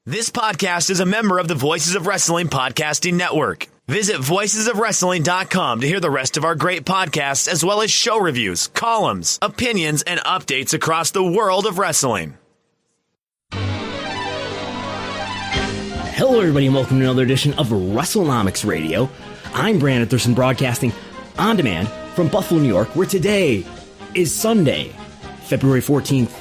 This podcast is a member of the Voices of Wrestling Podcasting Network. Visit voicesofwrestling.com to hear the rest of our great podcasts, as well as show reviews, columns, opinions, and updates across the world of wrestling. Hello, everybody, and welcome to another edition of Wrestlenomics Radio. I'm Brandon Thurston, broadcasting on demand from Buffalo, New York, where today is Sunday, February 14th,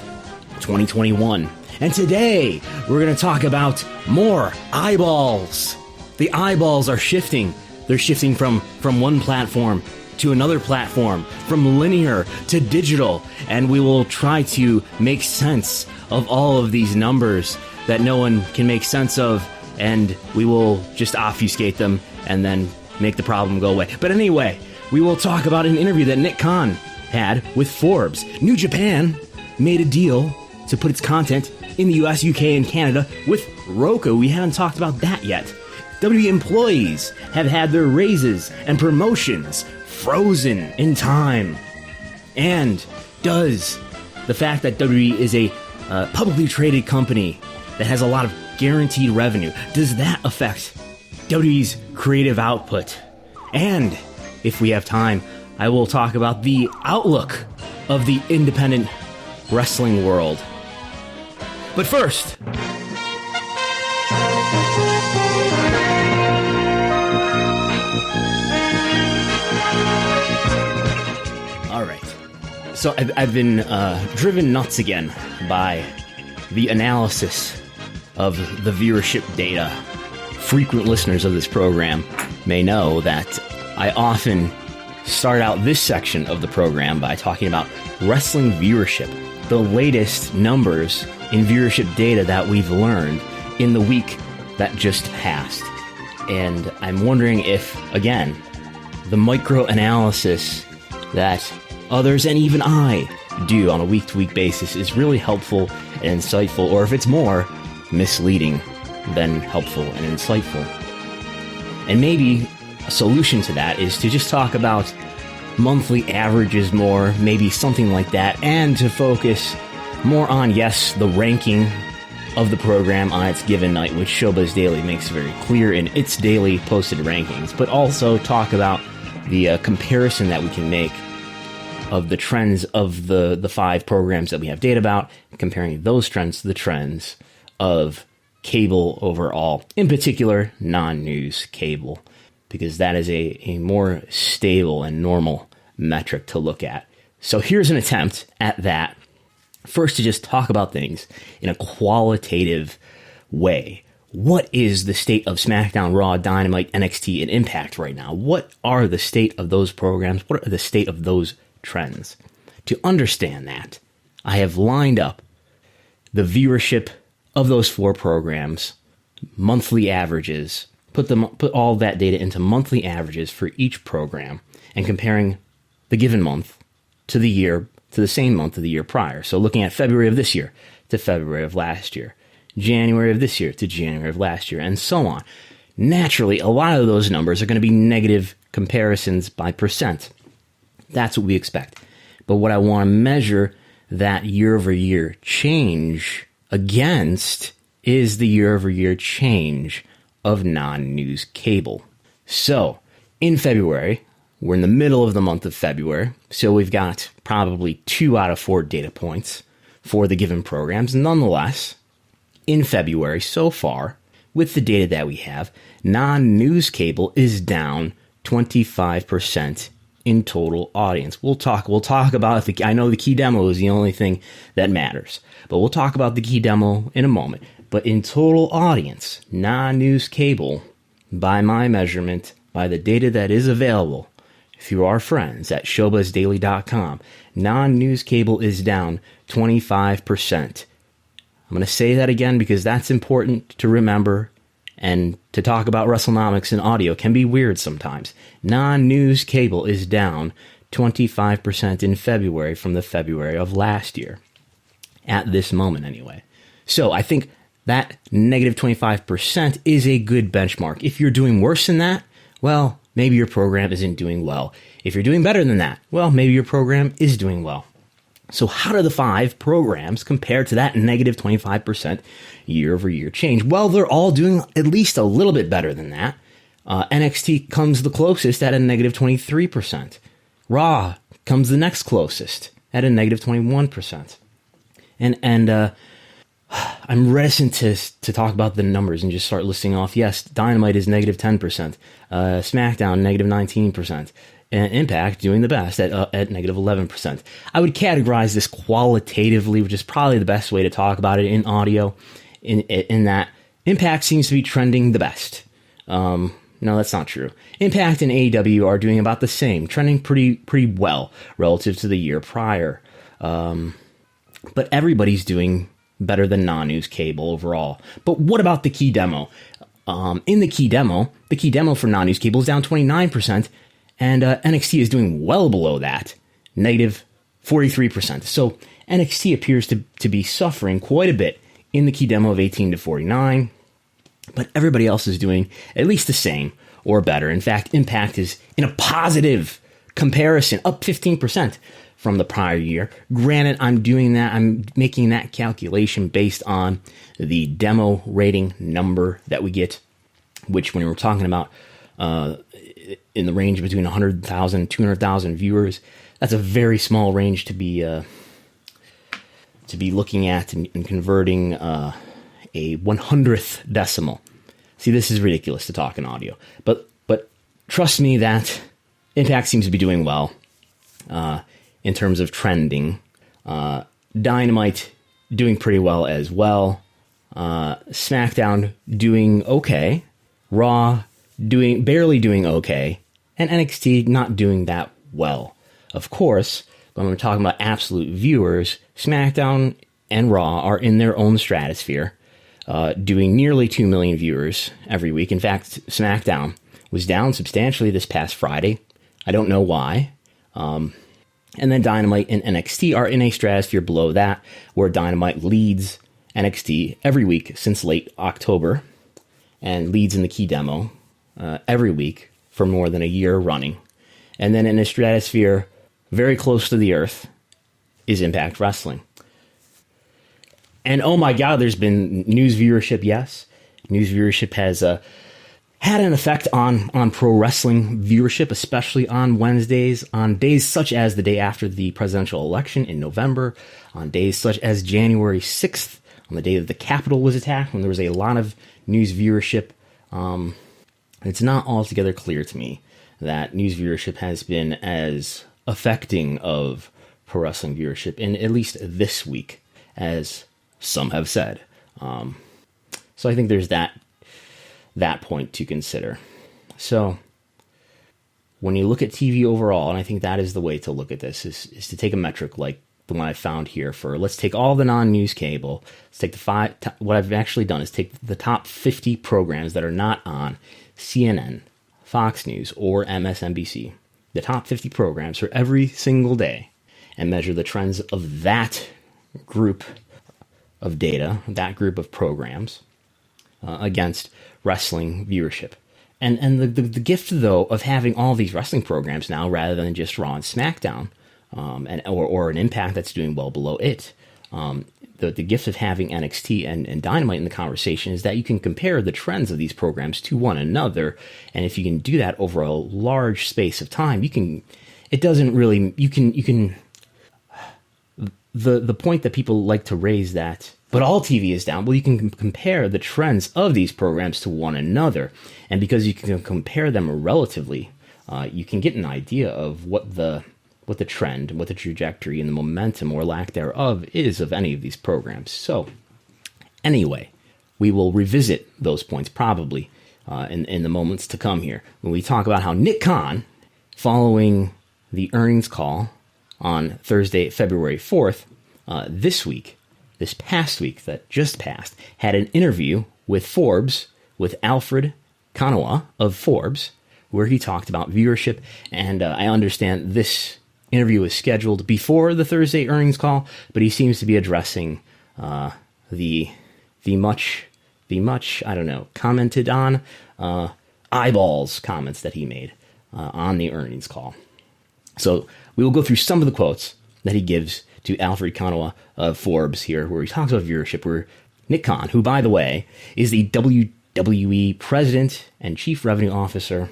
2021. And today, we're going to talk about more eyeballs. The eyeballs are shifting. They're shifting from one platform to another platform, from linear to digital. And we will try to make sense of all of these numbers that no one can make sense of. And we will just obfuscate them and then make the problem go away. But anyway, we will talk about an interview that Nick Khan had with Forbes. New Japan made a deal to put its content in the US, UK, and Canada with Roku. We haven't talked about that yet. WWE employees have had their raises and promotions frozen in time. And does the fact that WWE is a publicly traded company that has a lot of guaranteed revenue, does that affect WWE's creative output? And if we have time, I will talk about the outlook of the independent wrestling world. But first, all right. So I've been driven nuts again by the analysis of the viewership data. Frequent listeners of this program may know that I often start out this section of the program by talking about wrestling viewership, the latest numbers in viewership data that we've learned in the week that just passed. And I'm wondering if, again, the micro-analysis that others and even I do on a week-to-week basis is really helpful and insightful, or if it's more misleading than helpful and insightful. And maybe a solution to that is to just talk about monthly averages more, maybe something like that, and to focus more on, yes, the ranking of the program on its given night, which Showbuzz Daily makes very clear in its daily posted rankings, but also talk about the comparison that we can make of the trends of the 5 programs that we have data about, comparing those trends to the trends of cable overall, in particular non-news cable, because that is a more stable and normal metric to look at. So here's an attempt at that. First, to just talk about things in a qualitative way. What is the state of SmackDown, Raw, Dynamite, NXT, and Impact right now? What are the state of those programs? What are the state of those trends? To understand that, I have lined up the viewership of those 4 programs, monthly averages, put all that data into monthly averages for each program, and comparing the given month to the year, to the same month of the year prior. So looking at February of this year to February of last year, January of this year to January of last year, and so on. Naturally, a lot of those numbers are going to be negative comparisons by percent. That's what we expect. But what I want to measure that year-over-year change against is the year-over-year change of non-news cable. So, in February, we're in the middle of the month of February, so we've got probably 2 out of 4 data points for the given programs. Nonetheless, in February so far, with the data that we have, non-news cable is down 25% in total audience. We'll talk about I know the key demo is the only thing that matters, but we'll talk about the key demo in a moment. But in total audience, non-news cable, by my measurement, by the data that is available through our friends at showbuzzdaily.com, non-news cable is down 25%. I'm going to say that again because that's important to remember, and to talk about Wrestlenomics in audio can be weird sometimes. Non-news cable is down 25% in February from the February of last year, at this moment anyway. So I think that negative 25% is a good benchmark. If you're doing worse than that, well, maybe your program isn't doing well. If you're doing better than that, well, maybe your program is doing well. So how do the 5 programs compare to that negative 25% year-over-year change? Well, they're all doing at least a little bit better than that. NXT comes the closest at a negative 23%. Raw comes the next closest at a negative 21%. And I'm reticent to talk about the numbers and just start listing off. Yes, Dynamite is negative 10%. SmackDown, negative 19%. And Impact doing the best at negative 11%. I would categorize this qualitatively, which is probably the best way to talk about it in audio, in that Impact seems to be trending the best. No, that's not true. Impact and AEW are doing about the same, trending pretty well relative to the year prior. But everybody's doing better than non-news cable overall. But what about the key demo? In the key demo for non-news cable is down 29%, and NXT is doing well below that, negative 43%. So NXT appears to be suffering quite a bit in the key demo of 18 to 49, but everybody else is doing at least the same or better. In fact, Impact is in a positive comparison, up 15% from the prior year. Granted, I'm making that calculation based on the demo rating number that we get, which when we're talking about in the range between 100,000 and 200,000 viewers, that's a very small range to be looking at and converting a 100th decimal. See, this is ridiculous to talk in audio, but trust me that Impact seems to be doing well in terms of trending. Dynamite doing pretty well as well. SmackDown doing okay. Raw barely doing okay. And NXT not doing that well. Of course, when we're talking about absolute viewers, SmackDown and Raw are in their own stratosphere, doing nearly 2 million viewers every week. In fact, SmackDown was down substantially this past Friday. I don't know why. And then Dynamite and NXT are in a stratosphere below that, where Dynamite leads NXT every week since late October, and leads in the key demo every week for more than a year running. And then in a stratosphere very close to the earth is Impact Wrestling. And oh my God, there's been news viewership, yes. News viewership has had an effect on pro wrestling viewership, especially on Wednesdays, on days such as the day after the presidential election in November, on days such as January 6th, on the day that the Capitol was attacked, when there was a lot of news viewership. It's not altogether clear to me that news viewership has been as affecting of pro wrestling viewership in at least this week as some have said. So I think there's that point to consider. So when you look at TV overall, and I think that is the way to look at this, is to take a metric like the one I found here for, let's take all the non-news cable, let's take what I've actually done is take the top 50 programs that are not on CNN, Fox News, or MSNBC, the top 50 programs for every single day, and measure the trends of that group of data, that group of programs, against wrestling viewership. And the gift, though, of having all these wrestling programs now, rather than just Raw and SmackDown, or an Impact that's doing well below it, the gift of having NXT and Dynamite in the conversation is that you can compare the trends of these programs to one another, and if you can do that over a large space of time, the point that people like to raise that, but all TV is down. Well, you can compare the trends of these programs to one another, and because you can compare them relatively, you can get an idea of what the trend, what the trajectory and the momentum or lack thereof is of any of these programs. So, anyway, we will revisit those points probably in the moments to come here when we talk about how Nick Khan, following the earnings call on Thursday, February 4th, this past week that just passed, had an interview with Forbes, with Alfred Kanawa of Forbes, where he talked about viewership. And I understand this interview was scheduled before the Thursday earnings call, but he seems to be addressing the much I don't know, commented on eyeballs comments that he made on the earnings call. So we will go through some of the quotes that he gives to Alfred Konuwa of Forbes here, where he talks about viewership, where Nick Khan, who, by the way, is the WWE president and chief revenue officer,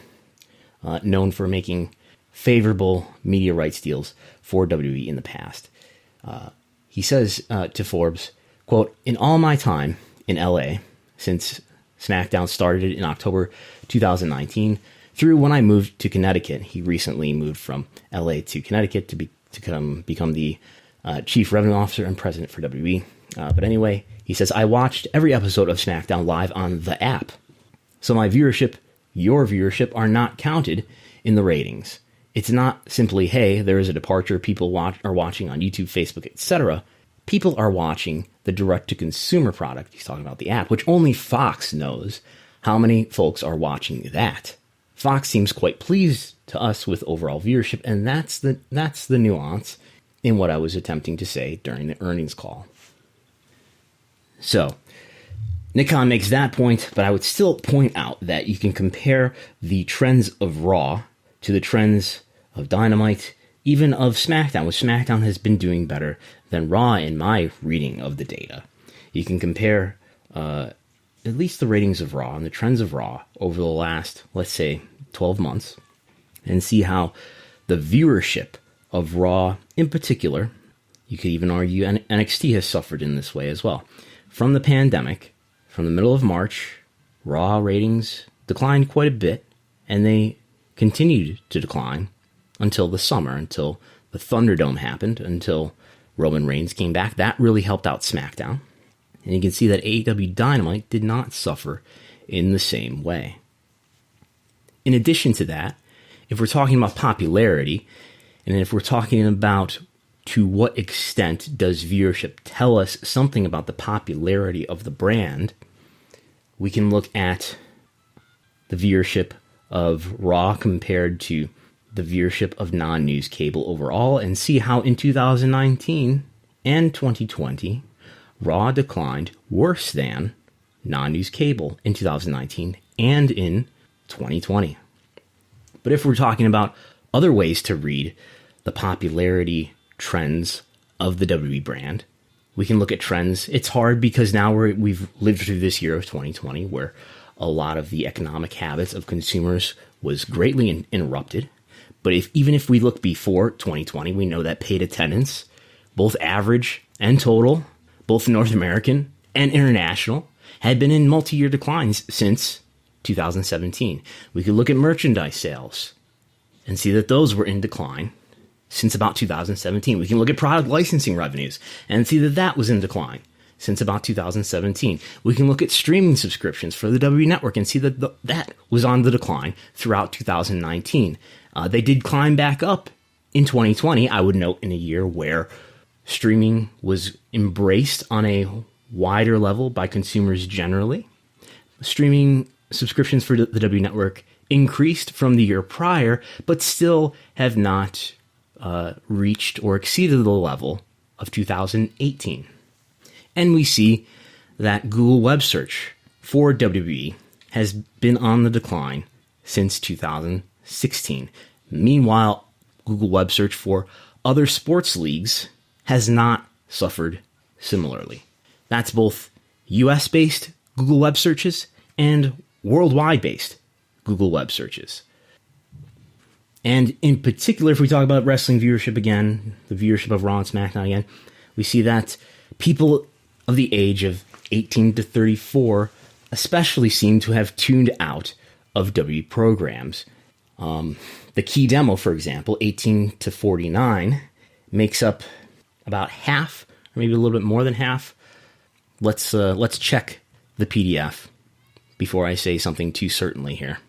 known for making favorable media rights deals for WWE in the past. He says to Forbes, quote, "In all my time in LA, since SmackDown started in October 2019, through when I moved to Connecticut," he recently moved from LA to Connecticut to become the chief revenue officer and president for WWE. But anyway, he says, "I watched every episode of SmackDown live on the app. So my viewership, your viewership, are not counted in the ratings. It's not simply, hey, there is a departure, people are watching on YouTube, Facebook, etc. People are watching the direct-to-consumer product." He's talking about the app, which only Fox knows how many folks are watching that. Fox seems quite pleased to us with overall viewership, and that's the nuance in what I was attempting to say during the earnings call. So, Nick Khan makes that point, but I would still point out that you can compare the trends of Raw to the trends of Dynamite, even of SmackDown, which SmackDown has been doing better than Raw in my reading of the data. You can compare at least the ratings of Raw and the trends of Raw over the last, let's say, 12 months, and see how the viewership of Raw in particular, you could even argue NXT has suffered in this way as well. From the pandemic, from the middle of March, Raw ratings declined quite a bit, and they continued to decline until the summer, until the Thunderdome happened, until Roman Reigns came back. That really helped out SmackDown. And you can see that AEW Dynamite did not suffer in the same way. In addition to that, if we're talking about popularity, and if we're talking about to what extent does viewership tell us something about the popularity of the brand, we can look at the viewership of Raw compared to the viewership of non-news cable overall, and see how in 2019 and 2020, Raw declined worse than non-news cable in 2019 and in 2020. But if we're talking about other ways to read the popularity trends of the WWE brand, we can look at trends. It's hard because now we've lived through this year of 2020 where a lot of the economic habits of consumers was greatly interrupted. But even if we look before 2020, we know that paid attendance, both average and total, both North American and international, had been in multi-year declines since 2017. We could look at merchandise sales and see that those were in decline since about 2017. We can look at product licensing revenues and see that that was in decline since about 2017. We can look at streaming subscriptions for the WWE Network and see that that was on the decline throughout 2019. They did climb back up in 2020, I would note, in a year where streaming was embraced on a wider level by consumers generally. Streaming subscriptions for the WWE Network increased from the year prior, but still have not reached or exceeded the level of 2018. And we see that Google web search for WWE has been on the decline since 2016. Meanwhile, Google web search for other sports leagues has not suffered similarly. That's both US-based Google web searches and worldwide-based Google web searches. And in particular, if we talk about wrestling viewership again, the viewership of Raw and SmackDown again, we see that people of the age of 18 to 34 especially seem to have tuned out of WWE programs. The key demo, for example, 18 to 49, makes up about half, or maybe a little bit more than half. Let's check the PDF before I say something too certainly here.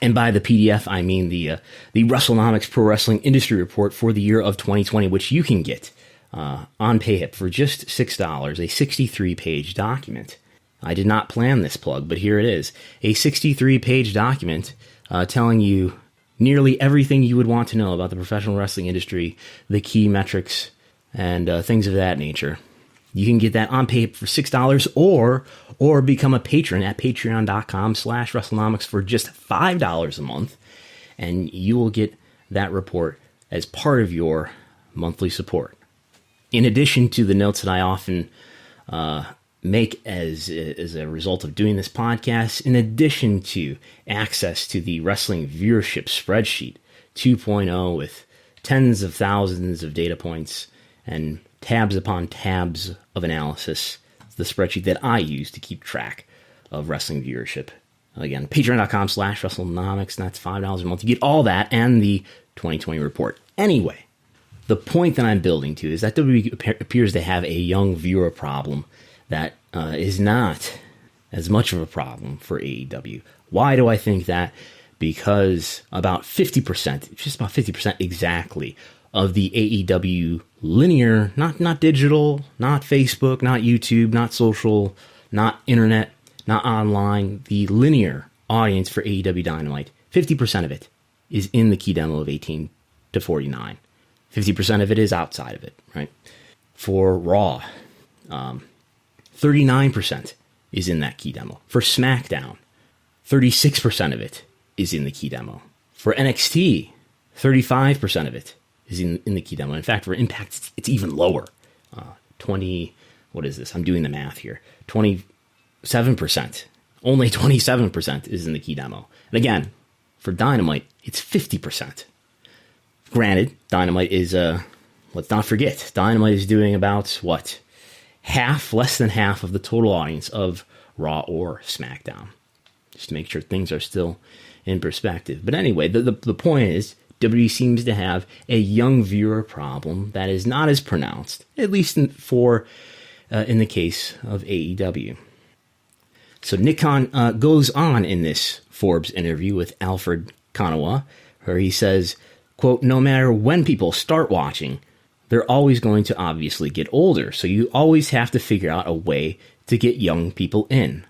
And by the PDF, I mean the Wrestlenomics Pro Wrestling Industry Report for the year of 2020, which you can get on Payhip for just $6, a 63-page document. I did not plan this plug, but here it is. A 63-page document telling you nearly everything you would want to know about the professional wrestling industry, the key metrics, and things of that nature. You can get that on Payhip for $6 or become a patron at patreon.com/Wrestlenomics for just $5 a month, and you will get that report as part of your monthly support. In addition to the notes that I often make as a result of doing this podcast, in addition to access to the wrestling viewership spreadsheet 2.0 with tens of thousands of data points and tabs upon tabs of analysis, the spreadsheet that I use to keep track of wrestling viewership. Again, patreon.com/Wrestlenomics, and that's $5 a month. You get all that and the 2020 report. Anyway, the point that I'm building to is that WWE appears to have a young viewer problem that is not as much of a problem for AEW. Why do I think that? Because about 50%, just about 50% exactly, of the AEW linear, not digital, not Facebook, not YouTube, not social, not internet, not online, the linear audience for AEW Dynamite, 50% of it is in the key demo of 18 to 49. 50% of it is outside of it, right? For Raw, 39% is in that key demo. For SmackDown, 36% of it is in the key demo. For NXT, 35% of it is in the key demo. In fact, for Impact, it's even lower. 20, what is this? I'm doing the math here. 27%. Only 27% is in the key demo. And again, for Dynamite, it's 50%. Granted, Dynamite is, let's not forget, Dynamite is doing about, less than half of the total audience of Raw or SmackDown. Just to make sure things are still in perspective. But anyway, the point is, WWE seems to have a young viewer problem that is not as pronounced, at least in the case of AEW. So Nick Khan goes on in this Forbes interview with Alfred Konuwa, where he says, quote, no matter when people start watching, they're always going to obviously get older, so you always have to figure out a way to get young people in.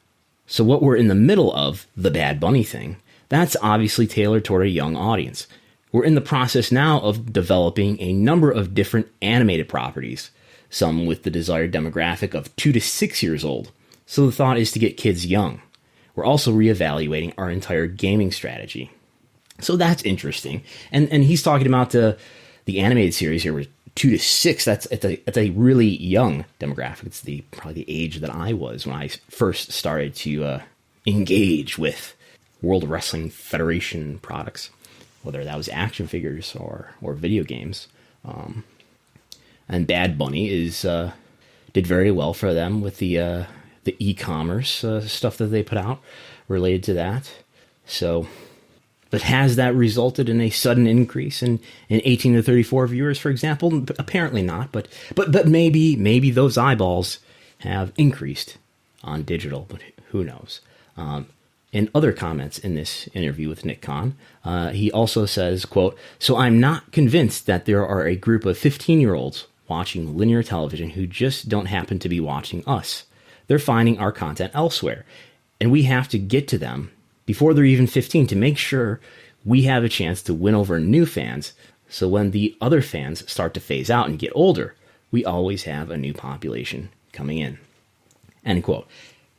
So what we're in the middle of, the Bad Bunny thing, that's obviously tailored toward a young audience. We're in the process now of developing a number of different animated properties, some with the desired demographic of 2 to 6 years old. So the thought is to get kids young. We're also reevaluating our entire gaming strategy. So that's interesting. And he's talking about the animated series here with 2 to 6. That's a really young demographic. It's probably the age that I was when I first started to engage with World Wrestling Federation products, whether that was action figures or video games. And Bad Bunny did very well for them with the e-commerce stuff that they put out related to that. So, but has that resulted in a sudden increase in 18 to 34 viewers, for example? Apparently not, but maybe those eyeballs have increased on digital, but who knows? In other comments in this interview with Nick Khan, he also says, quote, so I'm not convinced that there are a group of 15-year-olds watching linear television who just don't happen to be watching us. They're finding our content elsewhere, and we have to get to them before they're even 15 to make sure we have a chance to win over new fans, so when the other fans start to phase out and get older, we always have a new population coming in. End quote.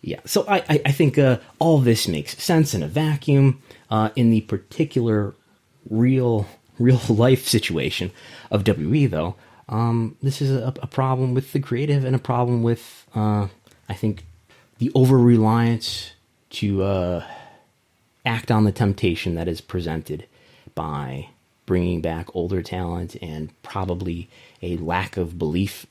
Yeah, so I think all this makes sense in a vacuum. In the particular real life situation of WWE, though, this is a problem with the creative and a problem with, I think, the over-reliance to act on the temptation that is presented by bringing back older talent and probably a lack of belief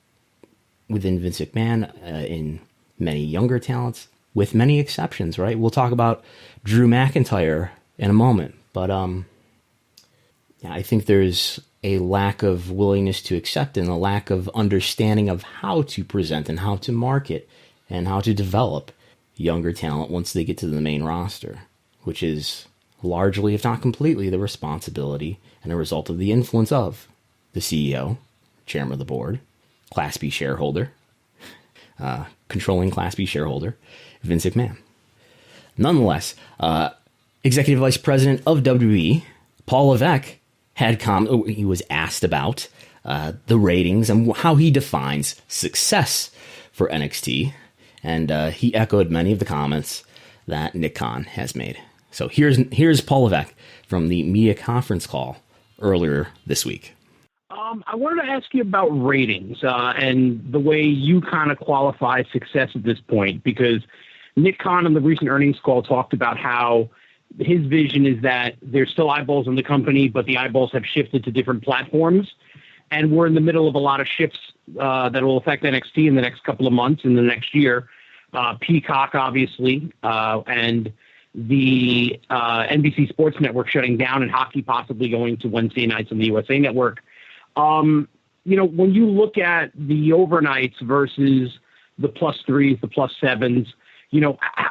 within Vince McMahon in many younger talents, with many exceptions, right? We'll talk about Drew McIntyre in a moment, but I think there's a lack of willingness to accept and a lack of understanding of how to present and how to market and how to develop younger talent once they get to the main roster, which is largely, if not completely, the responsibility and a result of the influence of the CEO, chairman of the board, Class B shareholder, controlling Class B shareholder, Vince McMahon. Nonetheless, Executive Vice President of WWE, Paul Levesque, he was asked about the ratings and how he defines success for NXT, and he echoed many of the comments that Nick Khan has made. So here's Paul Levesque from the media conference call earlier this week. I wanted to ask you about ratings and the way you kind of qualify success at this point, because Nick Khan on the recent earnings call talked about how his vision is that there's still eyeballs on the company, but the eyeballs have shifted to different platforms. And we're in the middle of a lot of shifts that will affect NXT in the next couple of months, in the next year. Peacock, obviously, and the NBC Sports Network shutting down, and hockey possibly going to Wednesday nights on the USA Network. When you look at the overnights versus the +3s, the +7s,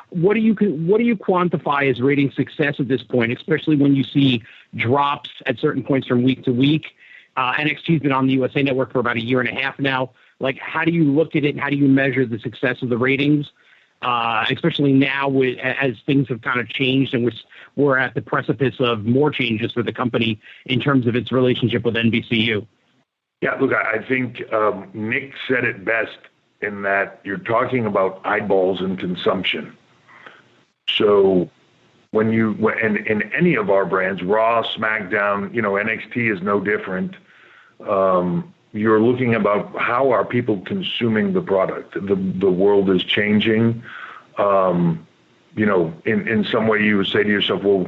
what do you quantify as rating success at this point, especially when you see drops at certain points from week to week? NXT's been on the USA Network for about a year and a half now. Like, how do you look at it? How do you measure the success of the ratings, especially now as things have kind of changed and we're at the precipice of more changes for the company in terms of its relationship with NBCU? Yeah, look, I think Nick said it best in that you're talking about eyeballs and consumption. So when in any of our brands, Raw, SmackDown, NXT is no different. You're looking about how are people consuming the product. The world is changing. In some way you would say to yourself, well,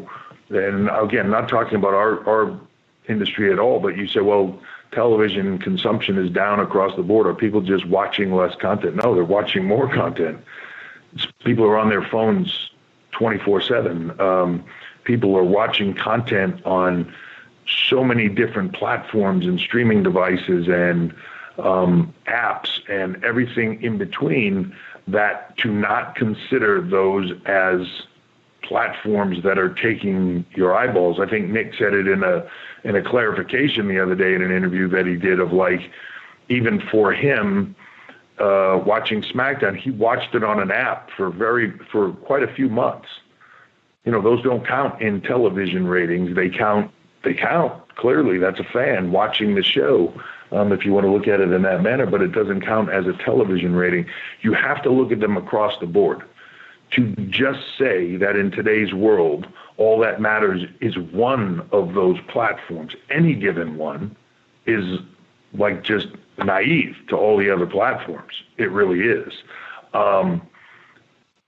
and again, not talking about our industry at all, but you say, well, television consumption is down across the board. Are people just watching less content? No, they're watching more content. People are on their phones 24/7. People are watching content on so many different platforms and streaming devices and apps and everything in between, that to not consider those as platforms that are taking your eyeballs. I think Nick said it in a clarification the other day in an interview that he did of, like, even for him, watching SmackDown, he watched it on an app for quite a few months. Those don't count in television ratings. They count. Clearly, that's a fan watching the show, if you want to look at it in that manner, but it doesn't count as a television rating. You have to look at them across the board. To just say that in today's world, all that matters is one of those platforms, any given one, is like just naive to all the other platforms. It really is.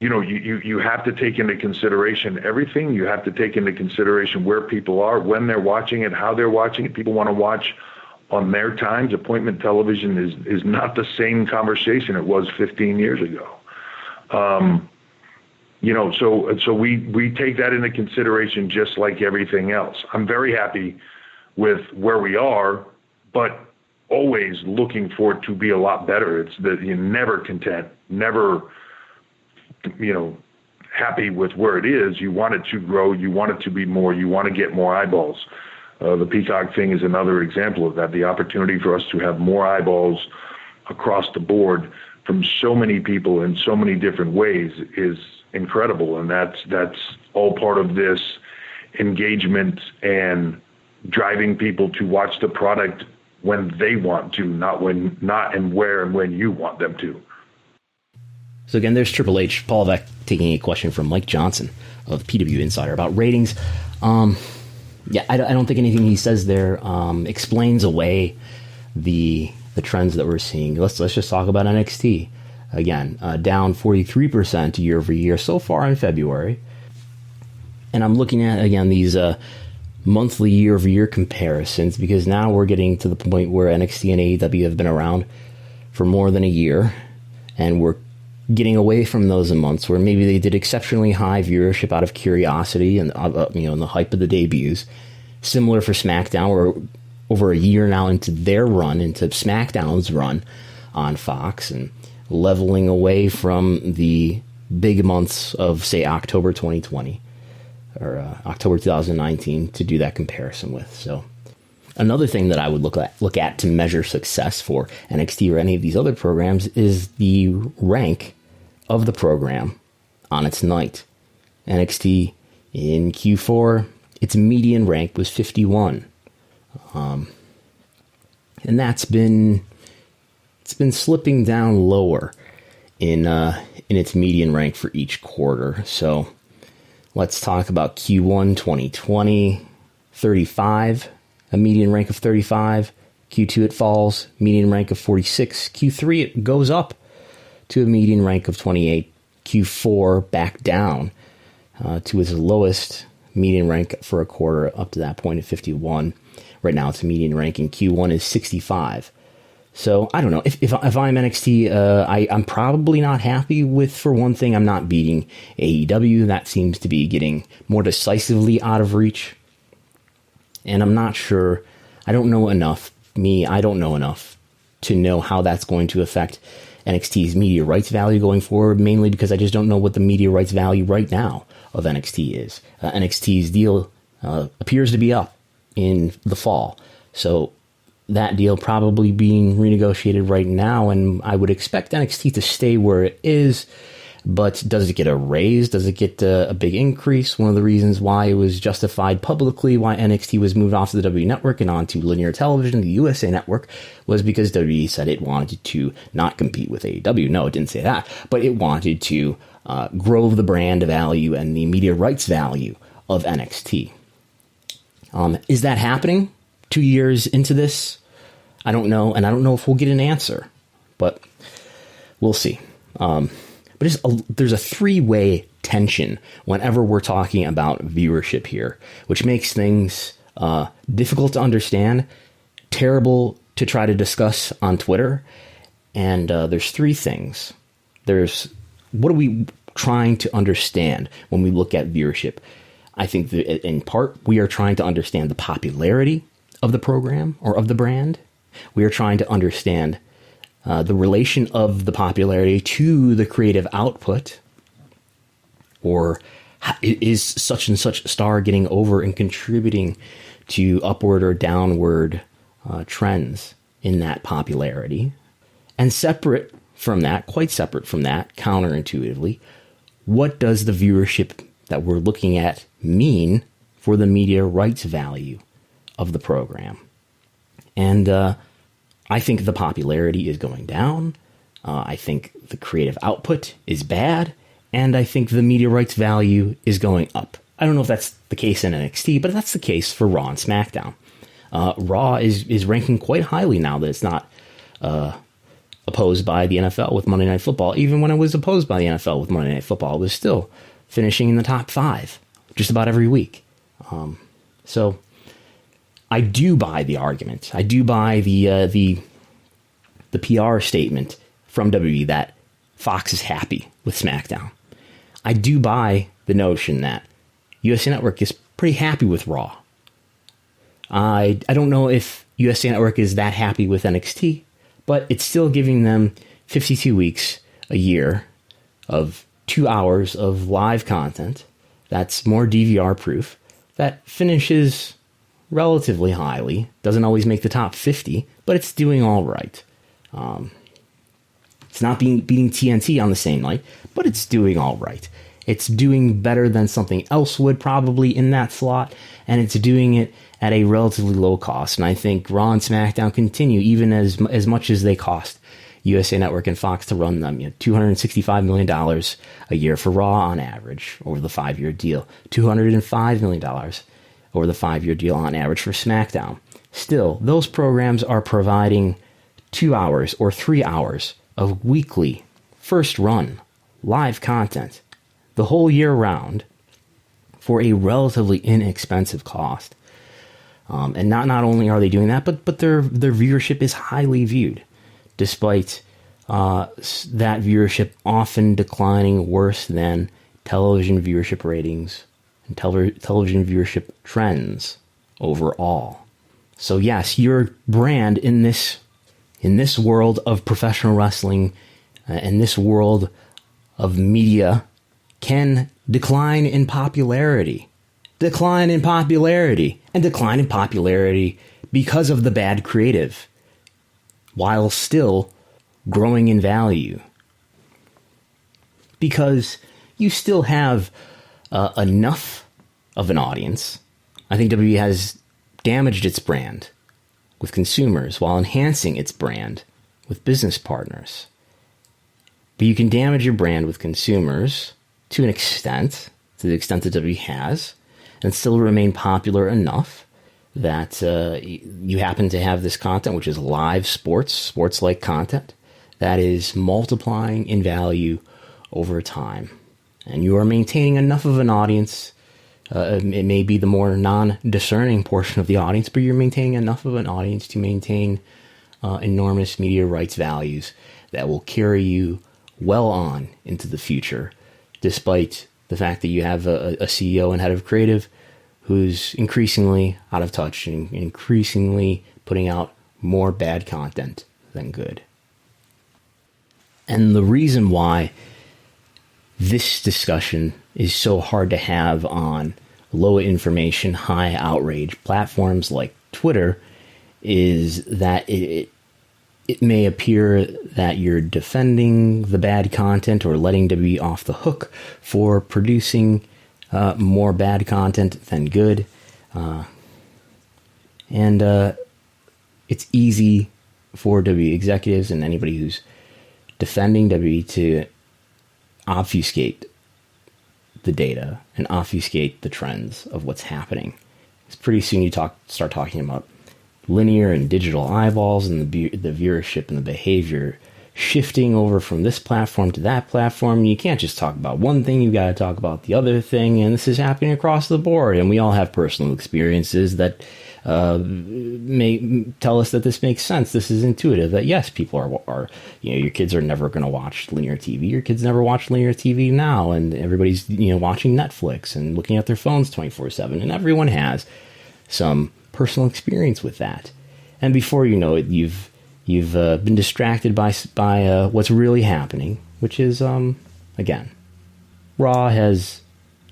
You have to take into consideration everything. You have to take into consideration where people are, when they're watching it, how they're watching it. People want to watch on their times. Appointment television is not the same conversation it was 15 years ago. So we take that into consideration just like everything else. I'm very happy with where we are, but always looking for it to be a lot better. It's that you're never content, never, happy with where it is. You want it to grow. You want it to be more. You want to get more eyeballs. The Peacock thing is another example of that. The opportunity for us to have more eyeballs across the board from so many people in so many different ways is incredible, and that's all part of this engagement and driving people to watch the product when they want to, not where and when you want them to. So again, there's Triple H, Paul Vec taking a question from Mike Johnson of PW Insider about ratings. I don't think anything he says there explains away the trends that we're seeing. Let's just talk about NXT. Again, down 43% year over year so far in February. And I'm looking at, again, these monthly year over year comparisons, because now we're getting to the point where NXT and AEW have been around for more than a year, and we're getting away from those months where maybe they did exceptionally high viewership out of curiosity and and the hype of the debuts. Similar for SmackDown, we're over a year now into SmackDown's run on Fox, and leveling away from the big months of, say, October 2020 or October 2019 to do that comparison with. So another thing that I would look at to measure success for NXT or any of these other programs is the rank of the program on its night. NXT in Q4, its median rank was 51. And it's been slipping down lower in its median rank for each quarter. So let's talk about Q1 2020, 35, a median rank of 35. Q2 it falls, median rank of 46. Q3 it goes up to a median rank of 28. Q4 back down to its lowest median rank for a quarter up to that point of 51. Right now it's a median rank, and Q1 is 65. So I don't know. If I'm NXT, I'm probably not happy with, for one thing, I'm not beating AEW. That seems to be getting more decisively out of reach. And I'm not sure. I don't know enough. I don't know enough to know how that's going to affect NXT's media rights value going forward, mainly because I just don't know what the media rights value right now of NXT is. NXT's deal appears to be up in the fall. So that deal probably being renegotiated right now, and I would expect NXT to stay where it is. But does it get a raise? Does it get a big increase? One of the reasons why it was justified publicly, why NXT was moved off the WWE Network and onto linear television, the USA Network, was because WWE said it wanted to not compete with AEW. No, it didn't say that, but it wanted to grow the brand value and the media rights value of NXT. Is that happening 2 years into this? I don't know, and I don't know if we'll get an answer, but we'll see. But there's a three-way tension whenever we're talking about viewership here, which makes things difficult to understand, terrible to try to discuss on Twitter. And there's three things. There's, what are we trying to understand when we look at viewership? I think that in part, we are trying to understand the popularity of the program or of the brand. We are trying to understand the relation of the popularity to the creative output, or is such and such star getting over and contributing to upward or downward trends in that popularity. And separate from that, quite separate from that, counterintuitively, what does the viewership that we're looking at mean for the media rights value of the program? And I think the popularity is going down. I think the creative output is bad. And I think the media rights value is going up. I don't know if that's the case in NXT, but that's the case for Raw and SmackDown. Raw is ranking quite highly now that it's not opposed by the NFL with Monday Night Football. Even when it was opposed by the NFL with Monday Night Football, it was still finishing in the top 5 just about every week. So I do buy the argument. I do buy the PR statement from WWE that Fox is happy with SmackDown. I do buy the notion that USA Network is pretty happy with Raw. I don't know if USA Network is that happy with NXT, but it's still giving them 52 weeks a year of 2 hours of live content. That's more DVR proof. That finishes relatively highly. Doesn't always make the top 50, but it's doing all right. It's not beating TNT on the same night, but it's doing all right. It's doing better than something else would probably in that slot, and it's doing it at a relatively low cost. And I think Raw and SmackDown continue, even as much as they cost USA Network and Fox to run them. $265 million a year for Raw on average over the 5-year deal. $205 million over the 5-year deal on average for SmackDown. Still, those programs are providing 2 hours or 3 hours of weekly first run live content the whole year round for a relatively inexpensive cost. And not only are they doing that, but their viewership is highly viewed, despite that viewership often declining worse than television viewership ratings and television viewership trends overall. So yes, your brand in this world of professional wrestling, in this world of media, can decline in popularity because of the bad creative, while still growing in value. Because you still have enough of an audience. I think WWE has damaged its brand with consumers while enhancing its brand with business partners. But you can damage your brand with consumers to an extent, to the extent that WWE has, and still remain popular enough that you happen to have this content, which is live sports-like content, that is multiplying in value over time. And you are maintaining enough of an audience. It may be the more non-discerning portion of the audience, but you're maintaining enough of an audience to maintain enormous media rights values that will carry you well on into the future, despite the fact that you have a CEO and head of creative who's increasingly out of touch and increasingly putting out more bad content than good. And the reason why this discussion is so hard to have on low information, high outrage platforms like Twitter is that it may appear that you're defending the bad content or letting WWE off the hook for producing more bad content than good. And it's easy for WWE executives and anybody who's defending WWE to obfuscate the data and obfuscate the trends of what's happening. It's pretty soon you start talking about linear and digital eyeballs and the viewership and the behavior shifting over from this platform to that platform. You can't just talk about one thing, you've got to talk about the other thing, and this is happening across the board. And we all have personal experiences that may tell us that this makes sense. This is intuitive, that yes, people are your kids are never going to watch linear TV. Your kids never watch linear TV now, and everybody's watching Netflix and looking at their phones 24/7, and everyone has some personal experience with that. And before you know it, you've been distracted by what's really happening, which is again, Raw has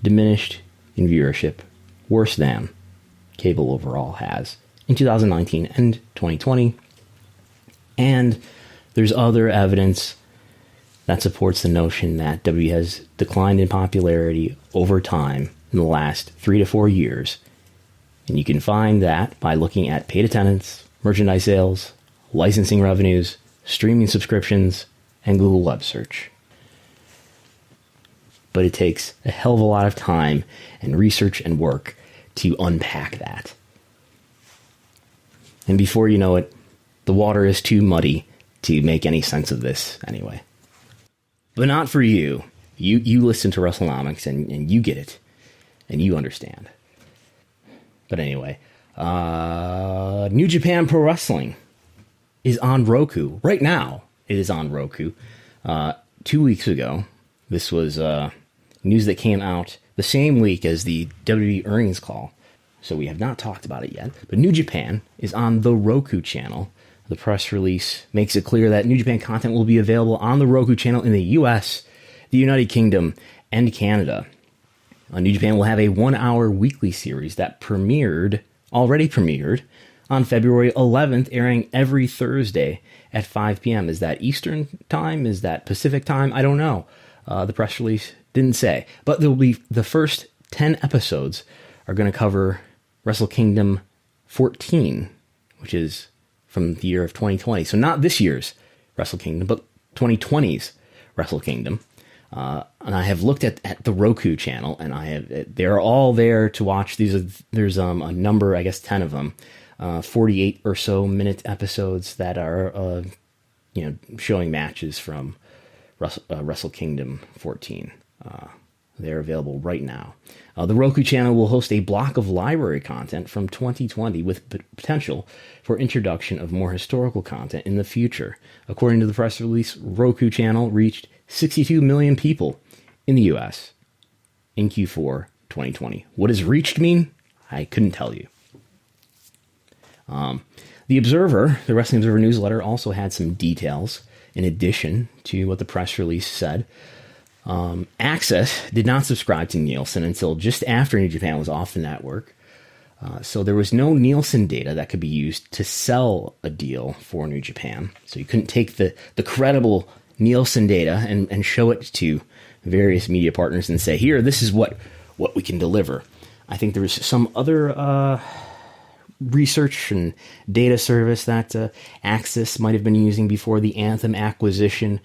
diminished in viewership worse than cable overall has in 2019 and 2020. And there's other evidence that supports the notion that WWE has declined in popularity over time in the last 3 to 4 years. And you can find that by looking at paid attendance, merchandise sales, licensing revenues, streaming subscriptions, and Google Web Search. But it takes a hell of a lot of time and research and work to unpack that. And before you know it, the water is too muddy to make any sense of this anyway. But not for you. You listen to Wrestlenomics and you get it. And you understand. But anyway, New Japan Pro Wrestling is on Roku. Right now, it is on Roku. 2 weeks ago, this was news that came out the same week as the WWE earnings call, so we have not talked about it yet. But New Japan is on the Roku channel. The press release makes it clear that New Japan content will be available on the Roku channel in the US, the United Kingdom, and Canada. New Japan will have a 1-hour weekly series that already premiered on February 11th, airing every Thursday at 5 p.m. Is that Eastern time? Is that Pacific time? I don't know. The press release didn't say. But there will be the first 10 episodes are going to cover Wrestle Kingdom 14, which is from the year of 2020. So not this year's Wrestle Kingdom, but 2020's Wrestle Kingdom. And I have looked at the Roku channel, and they're all there to watch. There's a number, I guess 10 of them, 48 or so minute episodes that are showing matches from Wrestle Kingdom 14. They're available right now. The Roku channel will host a block of library content from 2020 with potential for introduction of more historical content in the future. According to the press release, Roku channel reached 62 million people in the U.S. in Q4 2020. What does reached mean? I couldn't tell you. The Observer, the Wrestling Observer newsletter, also had some details in addition to what the press release said. Access did not subscribe to Nielsen until just after New Japan was off the network. So there was no Nielsen data that could be used to sell a deal for New Japan. So you couldn't take the credible Nielsen data and show it to various media partners and say, here, this is what we can deliver. I think there was some other research and data service that Access might have been using before the Anthem acquisition,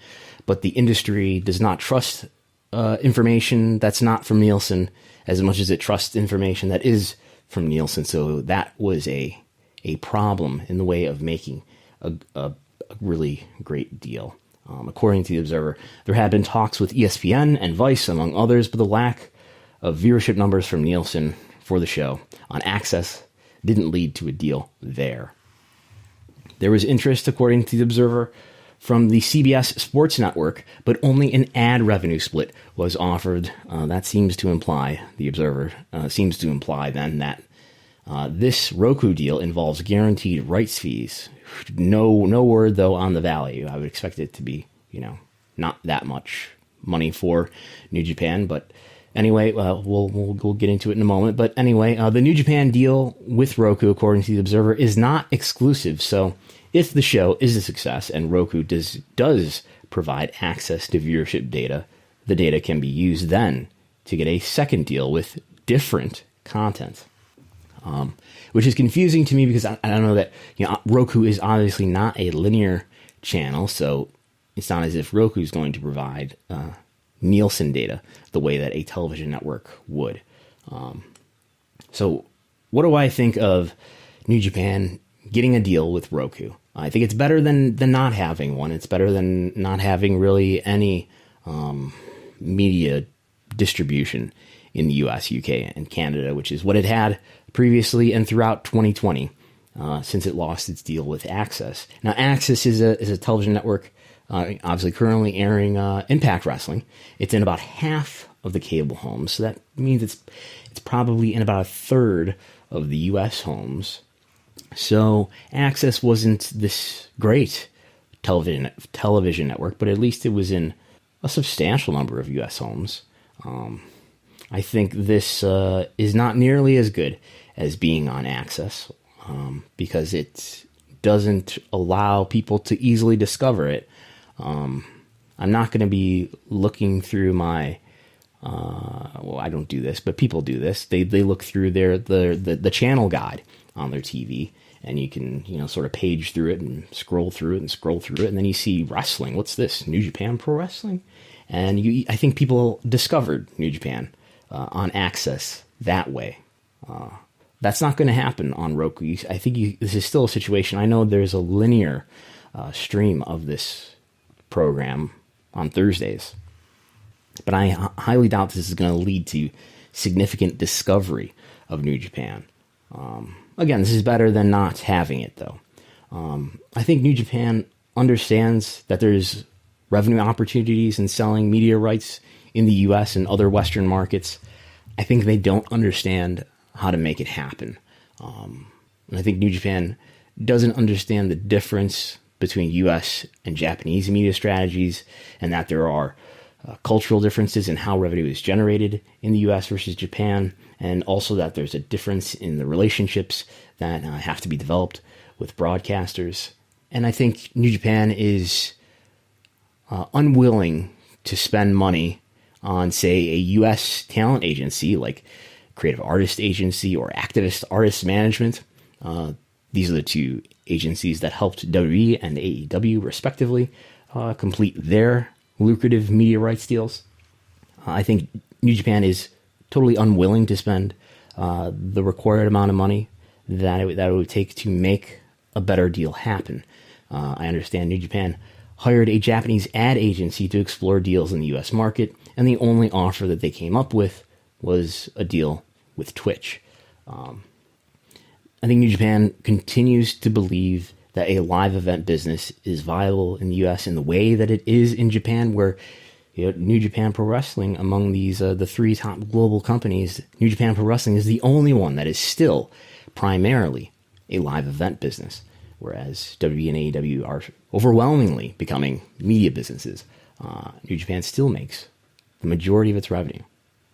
but the industry does not trust information that's not from Nielsen as much as it trusts information that is from Nielsen. So that was a problem in the way of making a really great deal. According to the Observer, there had been talks with ESPN and Vice, among others, but the lack of viewership numbers from Nielsen for the show on Access didn't lead to a deal there. There was interest, according to the Observer, from the CBS Sports Network, but only an ad revenue split was offered. That seems to imply, the Observer seems to imply then that this Roku deal involves guaranteed rights fees. No word, though, on the value. I would expect it to be, not that much money for New Japan, but anyway, we'll get into it in a moment. But anyway, the New Japan deal with Roku, according to the Observer, is not exclusive. So if the show is a success and Roku does provide access to viewership data, the data can be used then to get a second deal with different content. Which is confusing to me because I don't know that, Roku is obviously not a linear channel, so it's not as if Roku is going to provide Nielsen data the way that a television network would. So what do I think of New Japan getting a deal with Roku? I think it's better than not having one. It's better than not having really any media distribution in the US, UK, and Canada, which is what it had previously and throughout 2020, since it lost its deal with Access. Now, Access is a television network, obviously currently airing Impact Wrestling. It's in about half of the cable homes, so that means it's probably in about a third of the US homes. So Access wasn't this great television network, but at least it was in a substantial number of US homes. I think this is not nearly as good as being on Access because it doesn't allow people to easily discover it. I'm not going to be looking through my I don't do this, but people do this. They look through the channel guide on their TV, and you can sort of page through it and scroll through it, and then you see wrestling. What's this? New Japan Pro Wrestling? And I think people discovered New Japan on Access that way. That's not going to happen on Roku. I think this is still a situation. I know there's a linear stream of this program on Thursdays, but I highly doubt this is going to lead to significant discovery of New Japan. Again, this is better than not having it, though. I think New Japan understands that there's revenue opportunities in selling media rights in the U.S. and other Western markets. I think they don't understand how to make it happen. And I think New Japan doesn't understand the difference between U.S. and Japanese media strategies, and that there are cultural differences in how revenue is generated in the U.S. versus Japan, and also that there's a difference in the relationships that have to be developed with broadcasters. And I think New Japan is unwilling to spend money on, say, a U.S. talent agency like Creative Artist Agency or Activist Artist Management. These are the two agencies that helped WWE and AEW, respectively, complete their lucrative media rights deals. I think New Japan is totally unwilling to spend the required amount of money that it would take to make a better deal happen. I understand New Japan hired a Japanese ad agency to explore deals in the U.S. market, and the only offer that they came up with was a deal with Twitch. I think New Japan continues to believe that a live event business is viable in the U.S. in the way that it is in Japan, where New Japan Pro Wrestling, among these the three top global companies, New Japan Pro Wrestling is the only one that is still primarily a live event business, whereas WWE and AEW are overwhelmingly becoming media businesses. New Japan still makes the majority of its revenue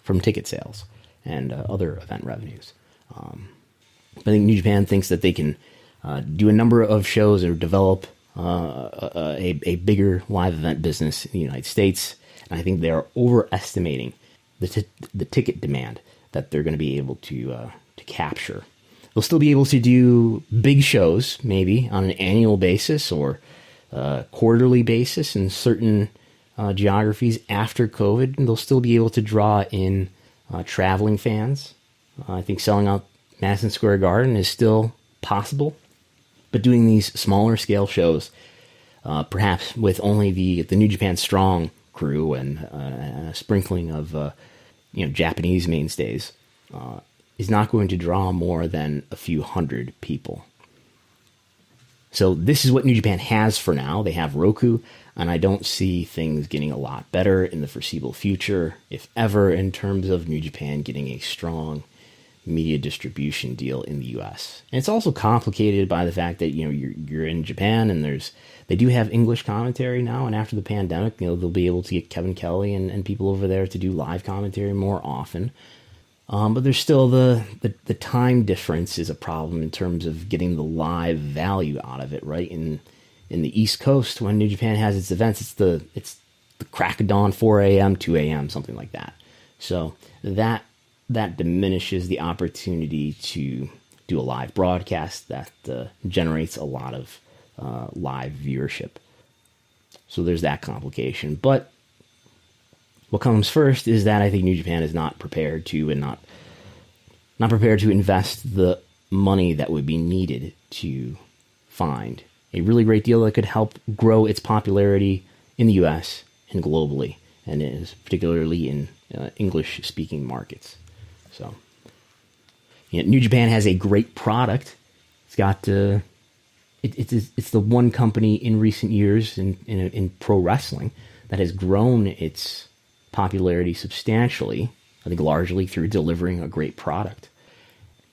from ticket sales and other event revenues. I think New Japan thinks that they can do a number of shows or develop a bigger live event business in the United States, and I think they are overestimating the ticket demand that they're going to be able to capture. They'll still be able to do big shows, maybe on an annual basis or quarterly basis in certain geographies after COVID, and they'll still be able to draw in traveling fans. I think selling out Madison Square Garden is still possible, but doing these smaller scale shows, perhaps with only the New Japan Strong crew and a sprinkling of Japanese mainstays, is not going to draw more than a few hundred people. So this is what New Japan has for now. They have Roku, and I don't see things getting a lot better in the foreseeable future, if ever, in terms of New Japan getting a strong media distribution deal in the U.S. And it's also complicated by the fact that you're in Japan, and they do have English commentary now, and after the pandemic, they'll be able to get Kevin Kelly and people over there to do live commentary more often. But there's still the time difference is a problem in terms of getting the live value out of it, right? In the East Coast, when New Japan has its events, it's the crack of dawn, 4 a.m., 2 a.m., something like that. So that diminishes the opportunity to do a live broadcast that generates a lot of live viewership. So there's that complication. But what comes first is that I think New Japan is not prepared to invest the money that would be needed to find a really great deal that could help grow its popularity in the U.S. and globally, and is particularly in English-speaking markets. So, New Japan has a great product. It's got it's the one company in recent years in pro wrestling that has grown its popularity substantially, I think largely through delivering a great product.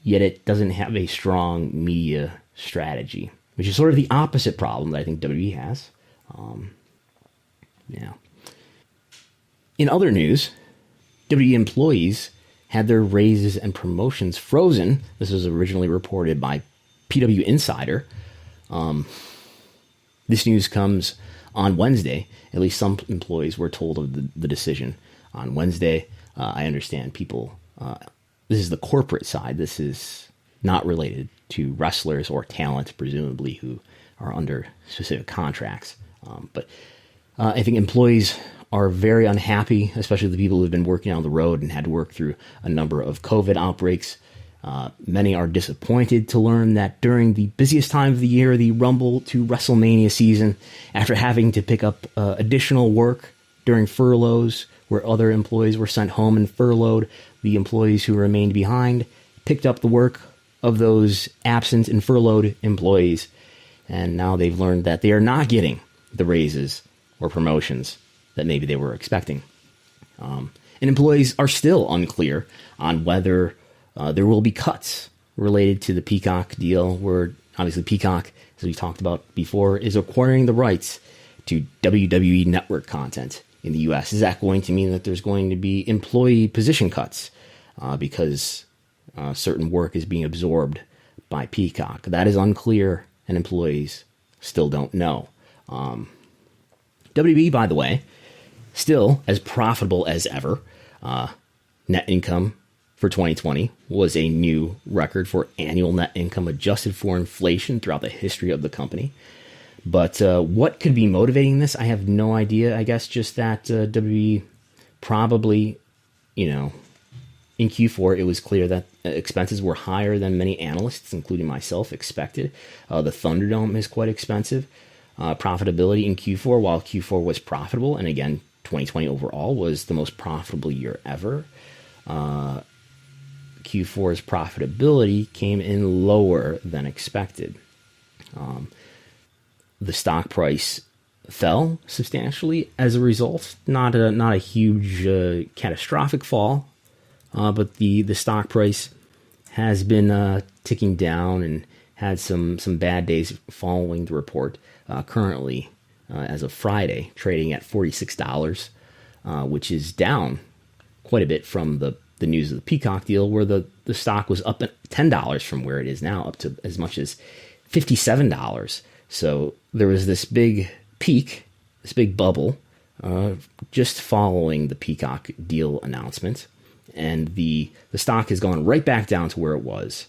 Yet it doesn't have a strong media strategy, which is sort of the opposite problem that I think WWE has. In other news, WWE employees had their raises and promotions frozen. This was originally reported by PW Insider. This news comes on Wednesday. At least some employees were told of the decision on Wednesday. I understand people, this is the corporate side. This is not related to wrestlers or talent, presumably, who are under specific contracts. But I think employees are very unhappy, especially the people who have been working on the road and had to work through a number of COVID outbreaks. Many are disappointed to learn that during the busiest time of the year, the Rumble to WrestleMania season, after having to pick up additional work during furloughs where other employees were sent home and furloughed, the employees who remained behind picked up the work of those absent and furloughed employees. And now they've learned that they are not getting the raises or promotions that maybe they were expecting. And employees are still unclear on whether there will be cuts related to the Peacock deal, where obviously Peacock, as we talked about before, is acquiring the rights to WWE Network content in the U.S. Is that going to mean that there's going to be employee position cuts because certain work is being absorbed by Peacock? That is unclear, and employees still don't know. WWE, by the way, still as profitable as ever. Net income for 2020 was a new record for annual net income adjusted for inflation throughout the history of the company. But what could be motivating this? I have no idea. I guess just that WWE probably, in Q4, it was clear that expenses were higher than many analysts, including myself, expected. The Thunderdome is quite expensive. Profitability in Q4, while Q4 was profitable, and again, 2020 overall was the most profitable year ever, Q4's profitability came in lower than expected. The stock price fell substantially as a result. Not a huge catastrophic fall, but the stock price has been ticking down and had some bad days following the report. Currently, as of Friday, trading at $46, which is down quite a bit from the news of the Peacock deal, where the stock was up at $10 from where it is now, up to as much as $57. So there was this big peak, this big bubble, just following the Peacock deal announcement, and the stock has gone right back down to where it was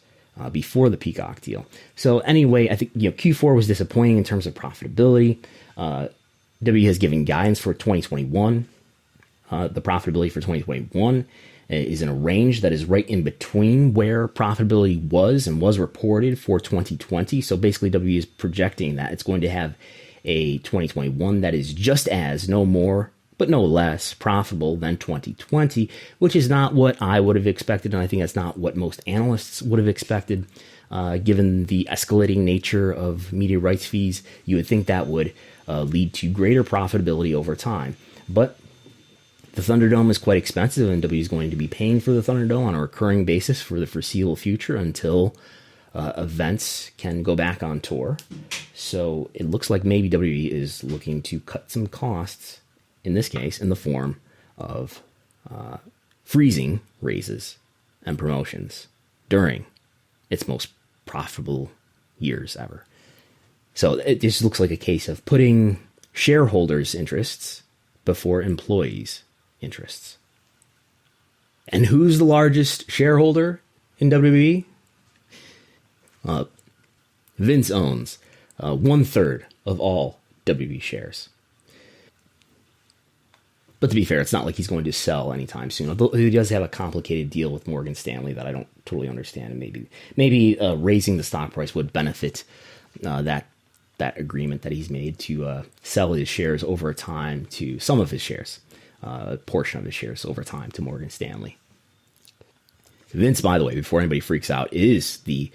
before the Peacock deal. So anyway, I think Q4 was disappointing in terms of profitability. W has given guidance for 2021. The profitability for 2021 is in a range that is right in between where profitability was reported for 2020. So basically, WWE is projecting that it's going to have a 2021 that is just as, no more, but no less profitable than 2020, which is not what I would have expected, and I think that's not what most analysts would have expected. Given the escalating nature of media rights fees, you would think that would lead to greater profitability over time. But the Thunderdome is quite expensive, and WWE is going to be paying for the Thunderdome on a recurring basis for the foreseeable future until events can go back on tour. So it looks like maybe WWE is looking to cut some costs, in this case, in the form of freezing raises and promotions during its most profitable years ever. So it just looks like a case of putting shareholders' interests before employees' interests. And who's the largest shareholder in WWE? Vince owns 1/3 of all WWE shares. But to be fair, it's not like he's going to sell anytime soon. Although he does have a complicated deal with Morgan Stanley that I don't totally understand. And maybe raising the stock price would benefit that agreement that he's made to sell his shares over time to some of his shares, a portion of his shares over time to Morgan Stanley. Vince, by the way, before anybody freaks out, is the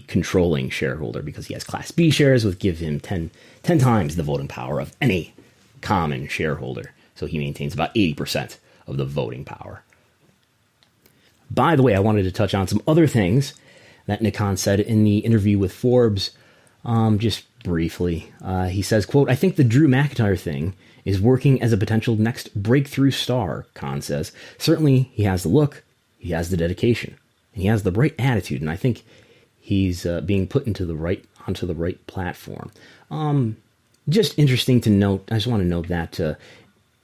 controlling shareholder because he has Class B shares, which give him 10 times the voting power of any common shareholder. So he maintains about 80% of the voting power. By the way, I wanted to touch on some other things that Nick Khan said in the interview with Forbes, just briefly. He says, quote, "I think the Drew McIntyre thing is working as a potential next breakthrough star," Khan says. "Certainly he has the look, he has the dedication, and he has the right attitude, and I think he's being put onto the right platform." Just interesting to note, I just want to note that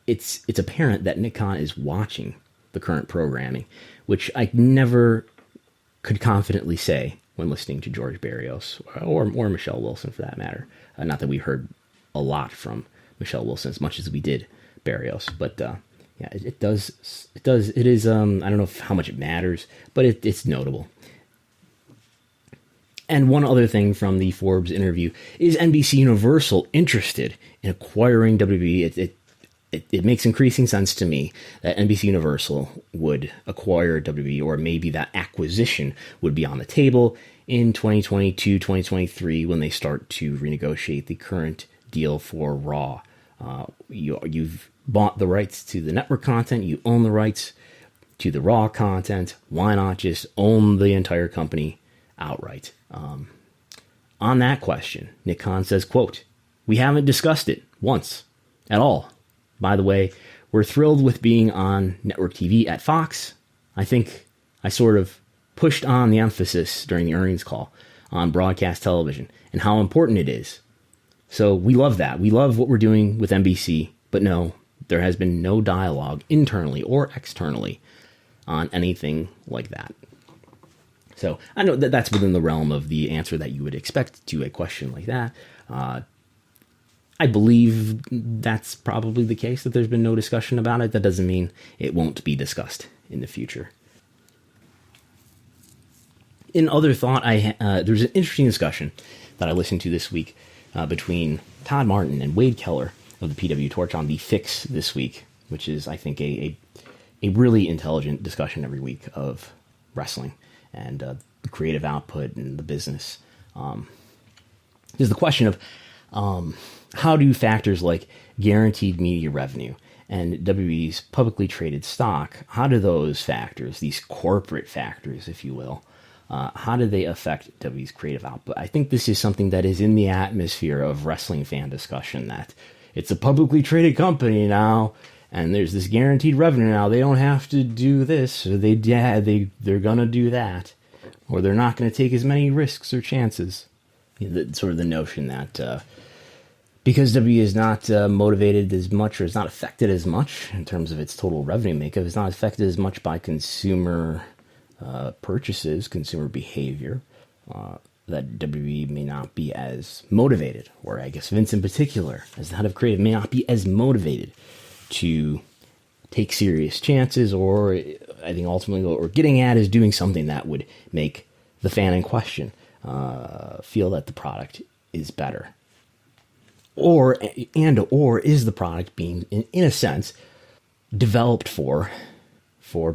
it's apparent that Nick Khan is watching the current programming, which I never could confidently say when listening to George Barrios or Michelle Wilson, for that matter. Not that we heard a lot from Michelle Wilson as much as we did Barrios, but yeah, it is. I don't know how much it matters, but it's notable. And one other thing from the Forbes interview is NBC Universal interested in acquiring WWE. It makes increasing sense to me that NBC Universal would acquire WWE, or maybe that acquisition would be on the table in 2022, 2023, when they start to renegotiate the current deal for Raw. You've bought the rights to the network content, you own the rights to the Raw content. Why not just own the entire company outright? On that question, Nick Khan says, quote, "We haven't discussed it once at all. By the way, we're thrilled with being on network TV at Fox. I think I sort of pushed on the emphasis during the earnings call on broadcast television and how important it is. So we love that. We love what we're doing with NBC, but no, there has been no dialogue internally or externally on anything like that." So I know that that's within the realm of the answer that you would expect to a question like that. I believe that's probably the case, that there's been no discussion about it. That doesn't mean it won't be discussed in the future. In other thought, there's an interesting discussion that I listened to this week between Todd Martin and Wade Keller of the PW Torch on The Fix this week, which is, I think, a really intelligent discussion every week of wrestling and the creative output and the business. There's the question of how do factors like guaranteed media revenue and WWE's publicly traded stock, how do those factors, these corporate factors, if you will, how do they affect WWE's creative output? I think this is something that is in the atmosphere of wrestling fan discussion, that it's a publicly traded company now, and there's this guaranteed revenue now. They don't have to do this, or they're going to do that, or they're not going to take as many risks or chances. Sort of the notion that because WWE is not motivated as much, or is not affected as much in terms of its total revenue makeup, it's not affected as much by consumer purchases, consumer behavior, that WWE may not be as motivated, or I guess Vince in particular, as the head of creative, may not be as motivated to take serious chances, or I think ultimately what we're getting at is doing something that would make the fan in question feel that the product is better. Or is the product being, in a sense, developed for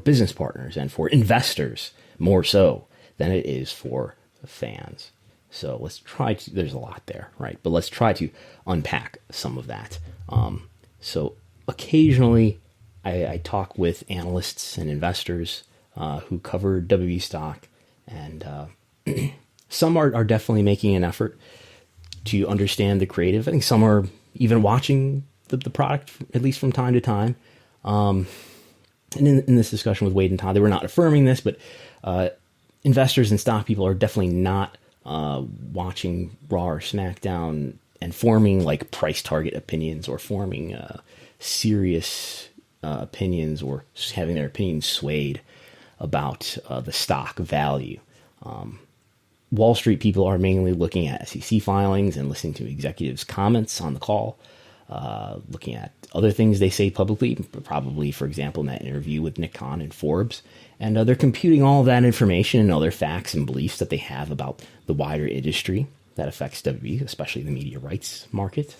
business partners and for investors more so than it is for the fans. So let's try to, there's a lot there, right? But let's try to unpack some of that. So occasionally I talk with analysts and investors who cover WWE stock, and some are definitely making an effort to understand the creative. I think some are even watching the product, at least from time to time. And in this discussion with Wade and Todd, they were not affirming this, but investors and stock people are definitely not watching Raw or SmackDown and forming like price target opinions, or forming serious opinions, or having their opinions swayed about the stock value. Wall Street people are mainly looking at SEC filings and listening to executives' comments on the call, looking at other things they say publicly, probably, for example, in that interview with Nick Khan and Forbes. And they're computing all of that information and other facts and beliefs that they have about the wider industry that affects WWE, especially the media rights market.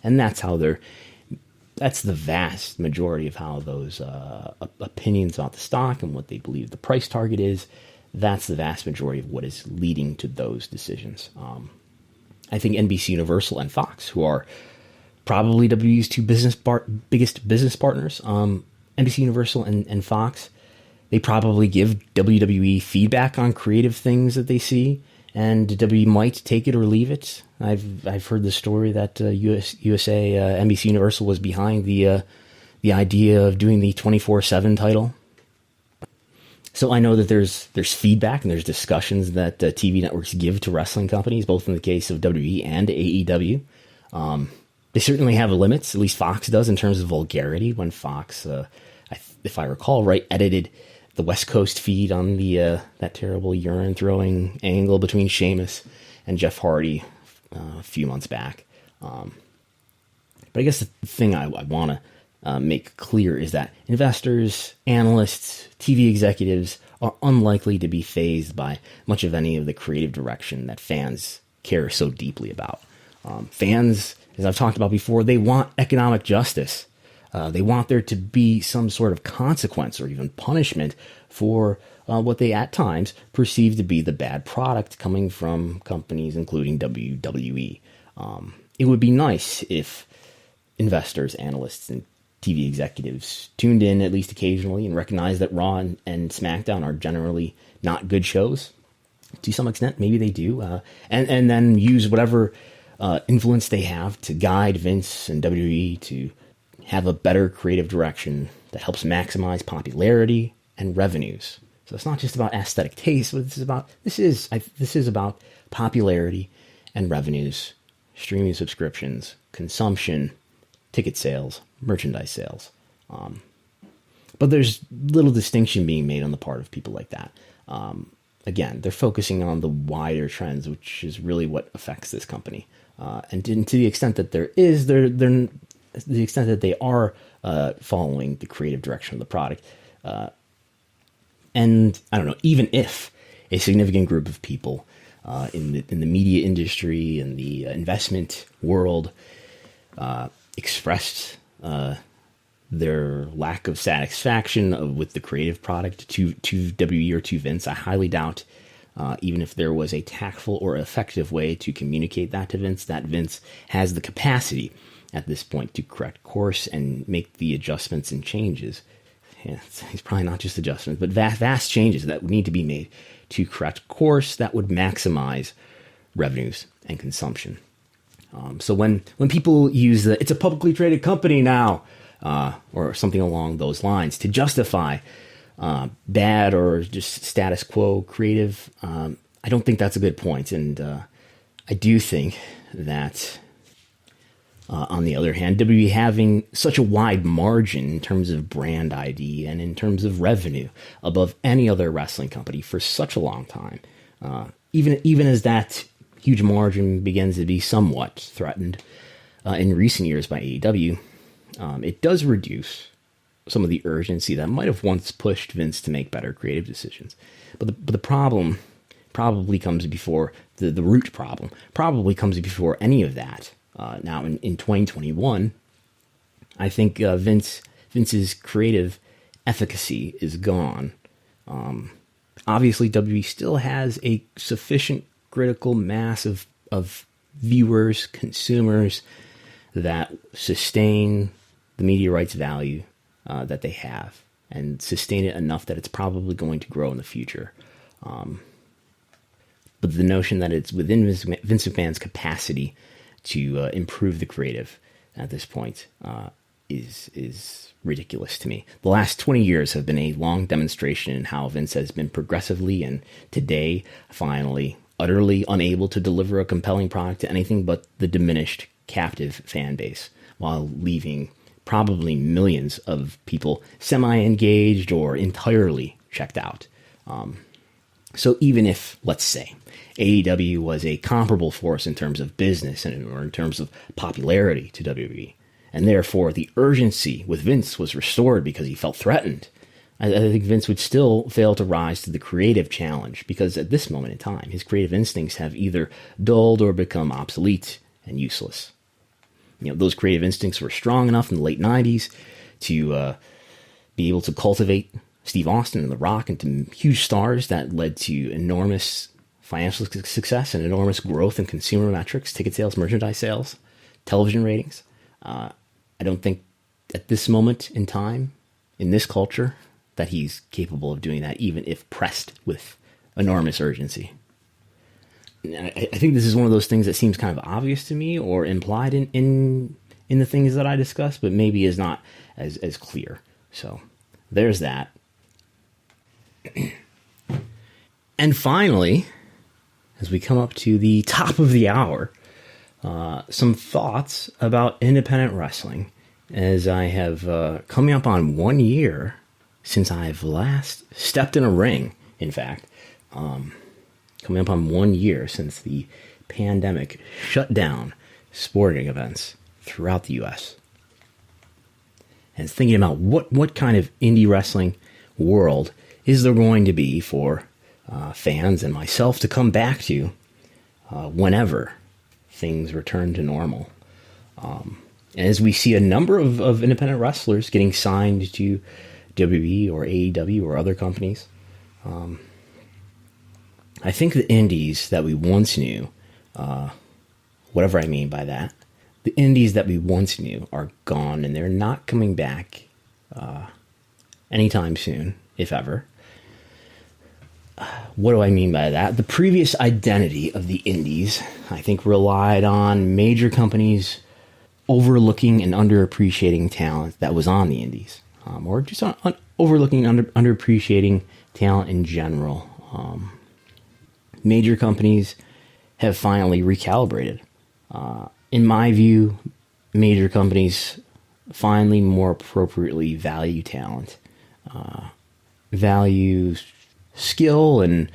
And that's the vast majority of how those opinions about the stock and what they believe the price target is. That's the vast majority of what is leading to those decisions. I think NBC Universal and Fox, who are probably WWE's two biggest business partners, NBC Universal and Fox, they probably give WWE feedback on creative things that they see, and WWE might take it or leave it. I've heard the story that USA NBC Universal was behind the idea of doing the 24/7 title. So I know that there's feedback and there's discussions that TV networks give to wrestling companies, both in the case of WWE and AEW. They certainly have limits, at least Fox does, in terms of vulgarity. When Fox, if I recall right, edited the West Coast feed on the that terrible urine throwing angle between Sheamus and Jeff Hardy a few months back. But I guess the thing I want to make clear is that investors, analysts, TV executives are unlikely to be fazed by much of any of the creative direction that fans care so deeply about. Fans, as I've talked about before, they want economic justice. They want there to be some sort of consequence or even punishment for what they at times perceive to be the bad product coming from companies including WWE. It would be nice if investors, analysts, and TV executives tuned in at least occasionally and recognized that Raw and SmackDown are generally not good shows. To some extent, maybe they do. And then use whatever influence they have to guide Vince and WWE to have a better creative direction that helps maximize popularity and revenues. So it's not just about aesthetic taste, but this is about popularity and revenues, streaming subscriptions, consumption, ticket sales, merchandise sales. But there's little distinction being made on the part of people like that. Again, they're focusing on the wider trends, which is really what affects this company. And to the extent that the extent that they are following the creative direction of the product. And I don't know, even if a significant group of people in the media industry and the investment world expressed their lack of satisfaction with the creative product to WWE or to Vince, I highly doubt, even if there was a tactful or effective way to communicate that to Vince, that Vince has the capacity at this point to correct course and make the adjustments and changes. Yeah, it's probably not just adjustments, but vast changes that would need to be made to correct course that would maximize revenues and consumption. So when people use it's a publicly traded company now, or something along those lines to justify bad or just status quo creative, I don't think that's a good point. And I do think that on the other hand, WWE having such a wide margin in terms of brand ID and in terms of revenue above any other wrestling company for such a long time, even as that huge margin begins to be somewhat threatened in recent years by AEW, it does reduce some of the urgency that might have once pushed Vince to make better creative decisions. But the problem probably comes before, the root problem probably comes before any of that. Now, in 2021, I think Vince's creative efficacy is gone. Obviously, WWE still has a sufficient critical mass of viewers, consumers that sustain the media rights value that they have, and sustain it enough that it's probably going to grow in the future. But the notion that it's within Vince McMahon's capacity to improve the creative at this point is ridiculous to me. The last 20 years have been a long demonstration in how Vince has been progressively and today finally utterly unable to deliver a compelling product to anything but the diminished captive fan base, while leaving probably millions of people semi-engaged or entirely checked out. So even if, let's say, AEW was a comparable force in terms of business or in terms of popularity to WWE, and therefore the urgency with Vince was restored because he felt threatened, I think Vince would still fail to rise to the creative challenge, because at this moment in time, his creative instincts have either dulled or become obsolete and useless. Those creative instincts were strong enough in the late 90s to be able to cultivate Steve Austin and The Rock into huge stars that led to enormous financial success and enormous growth in consumer metrics, ticket sales, merchandise sales, television ratings. I don't think at this moment in time, in this culture, that he's capable of doing that, even if pressed with enormous urgency. I think this is one of those things that seems kind of obvious to me or implied in the things that I discuss, but maybe is not as clear. So there's that. And finally, as we come up to the top of the hour, some thoughts about independent wrestling, as I have coming up on 1 year since I've last stepped in a ring. In fact, coming up on 1 year since the pandemic shut down sporting events throughout the U.S. And thinking about what kind of indie wrestling world is there going to be for fans and myself to come back to whenever things return to normal. And as we see a number of independent wrestlers getting signed to WWE or AEW or other companies, I think the indies that we once knew, whatever I mean by that, the indies that we once knew are gone, and they're not coming back anytime soon, if ever. What do I mean by that? The previous identity of the indies, I think, relied on major companies overlooking and underappreciating talent that was on the indies, or just overlooking and underappreciating talent in general. Major companies have finally recalibrated. In my view, major companies finally more appropriately value talent, value skill, and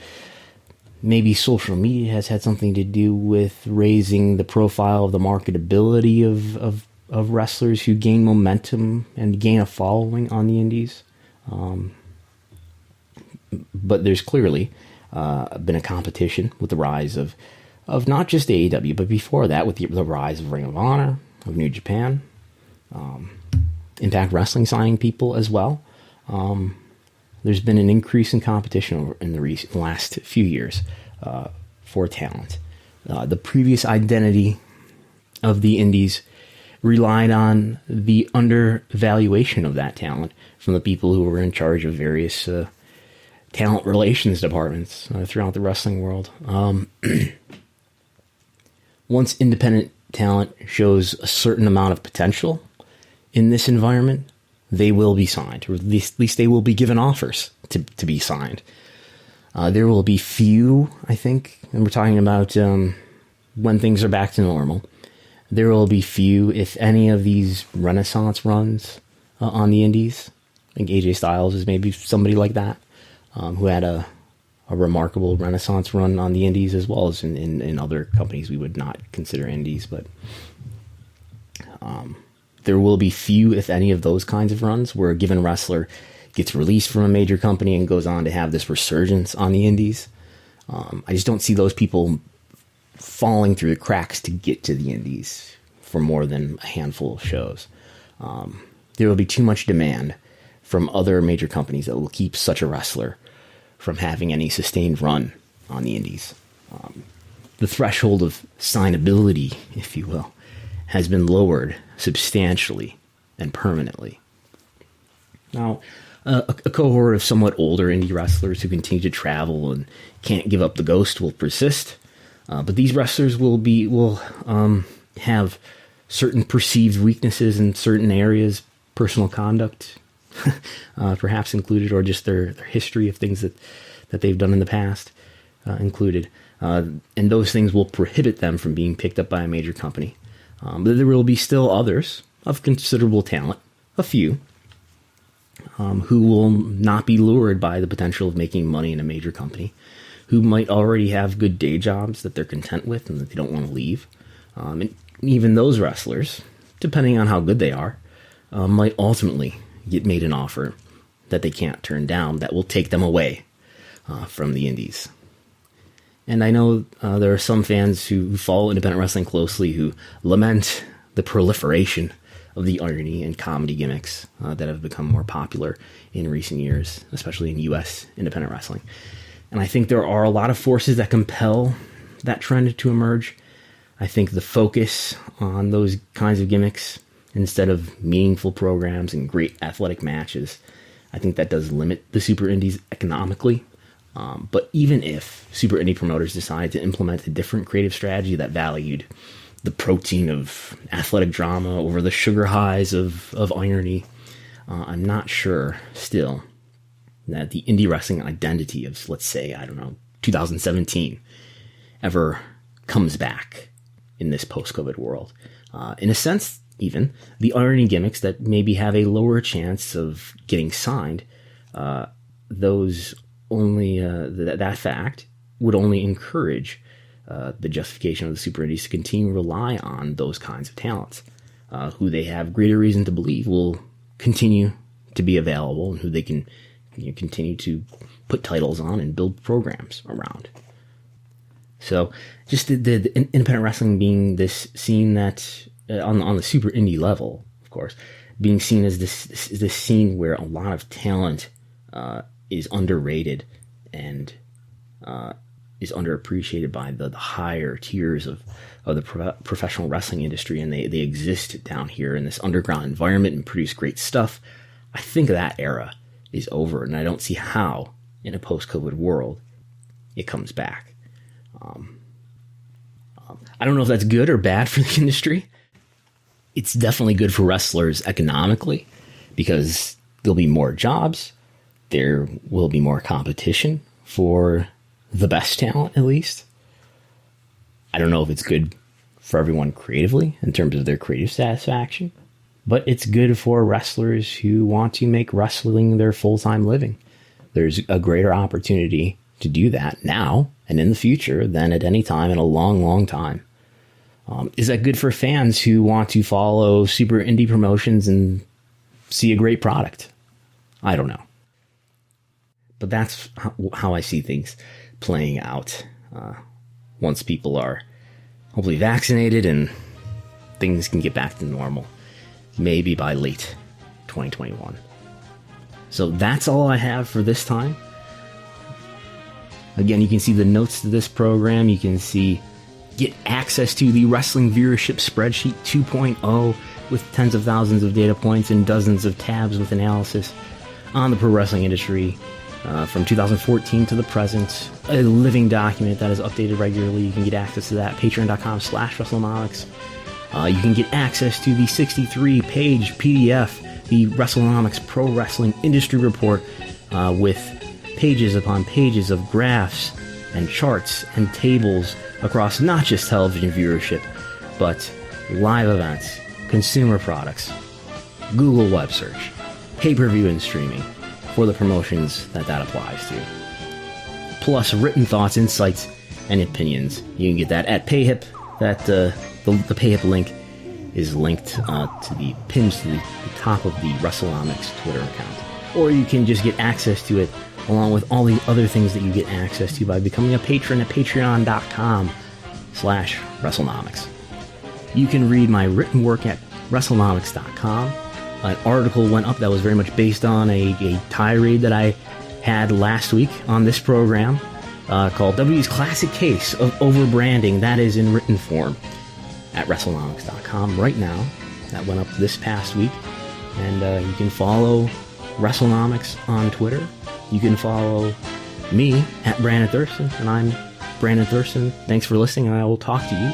maybe social media has had something to do with raising the profile of the marketability of wrestlers who gain momentum and gain a following on the indies. But there's clearly been a competition with the rise of not just AEW, but before that with the rise of Ring of Honor, of New Japan, Impact Wrestling signing people as well. There's been an increase in competition in the last few years for talent. The previous identity of the indies relied on the undervaluation of that talent from the people who were in charge of various talent relations departments throughout the wrestling world. Once independent talent shows a certain amount of potential in this environment, they will be signed, or at least they will be given offers to be signed. There will be few, I think, and we're talking about when things are back to normal, there will be few, if any, of these renaissance runs on the indies. I think AJ Styles is maybe somebody like that, who had a remarkable renaissance run on the indies, as well as in other companies we would not consider indies. But There will be few, if any, of those kinds of runs where a given wrestler gets released from a major company and goes on to have this resurgence on the indies. I just don't see those people falling through the cracks to get to the indies for more than a handful of shows. There will be too much demand from other major companies that will keep such a wrestler from having any sustained run on the indies. The threshold of signability, if you will, has been lowered substantially and permanently. Now, a cohort of somewhat older indie wrestlers who continue to travel and can't give up the ghost will persist, but these wrestlers will have certain perceived weaknesses in certain areas, personal conduct, perhaps included, or just their history of things that they've done in the past included. And those things will prohibit them from being picked up by a major company. But there will be still others of considerable talent, a few, who will not be lured by the potential of making money in a major company, who might already have good day jobs that they're content with and that they don't want to leave. And even those wrestlers, depending on how good they are, might ultimately get made an offer that they can't turn down that will take them away from the indies. And I know there are some fans who follow independent wrestling closely who lament the proliferation of the irony and comedy gimmicks that have become more popular in recent years, especially in U.S. independent wrestling. And I think there are a lot of forces that compel that trend to emerge. I think the focus on those kinds of gimmicks instead of meaningful programs and great athletic matches, I think that does limit the super indies economically. But even if super indie promoters decide to implement a different creative strategy that valued the protein of athletic drama over the sugar highs of irony, I'm not sure still that the indie wrestling identity of, let's say, 2017 ever comes back in this post-COVID world. In a sense, even, the irony gimmicks that maybe have a lower chance of getting signed, those only that fact would only encourage the justification of the super indies to continue to rely on those kinds of talents, who they have greater reason to believe will continue to be available and who they can continue to put titles on and build programs around. So just the independent wrestling being this scene that on the super indie level, of course, being seen as this scene where a lot of talent is underrated and is underappreciated by the higher tiers of the professional wrestling industry, and they exist down here in this underground environment and produce great stuff. I think that era is over, and I don't see how, in a post-COVID world, it comes back. I don't know if that's good or bad for the industry. It's definitely good for wrestlers economically because there'll be more jobs. There will be more competition for the best talent, at least. I don't know if it's good for everyone creatively in terms of their creative satisfaction, but it's good for wrestlers who want to make wrestling their full-time living. There's a greater opportunity to do that now and in the future than at any time in a long, long time. Is that good for fans who want to follow super indie promotions and see a great product? I don't know. But that's how I see things playing out once people are hopefully vaccinated and things can get back to normal, maybe by late 2021. So that's all I have for this time. Again, you can see the notes to this program. You can get access to the Wrestling Viewership Spreadsheet 2.0 with tens of thousands of data points and dozens of tabs with analysis on the pro wrestling industry from 2014 to the present. A living document that is updated regularly. You can get access to that. Patreon.com/Wrestlenomics. You can get access to the 63-page PDF, the Wrestlenomics Pro Wrestling Industry Report, with pages upon pages of graphs and charts and tables across not just television viewership, but live events, consumer products, Google web search, pay-per-view and streaming for the promotions that applies to. Plus written thoughts, insights, and opinions. You can get that at Payhip. The Payhip link is linked to the pins to the top of the Wrestlenomics Twitter account. Or you can just get access to it along with all the other things that you get access to by becoming a patron at patreon.com/Wrestlenomics. You can read my written work at Wrestlenomics.com. An article went up that was very much based on a tirade that I had last week on this program called W's Classic Case of Overbranding. That is in written form at Wrestlenomics.com right now. That went up this past week. And you can follow Wrestlenomics on Twitter. You can follow me at Brandon Thurston. And I'm Brandon Thurston. Thanks for listening, and I will talk to you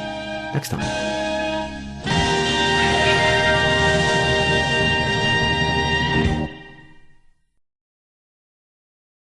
next time.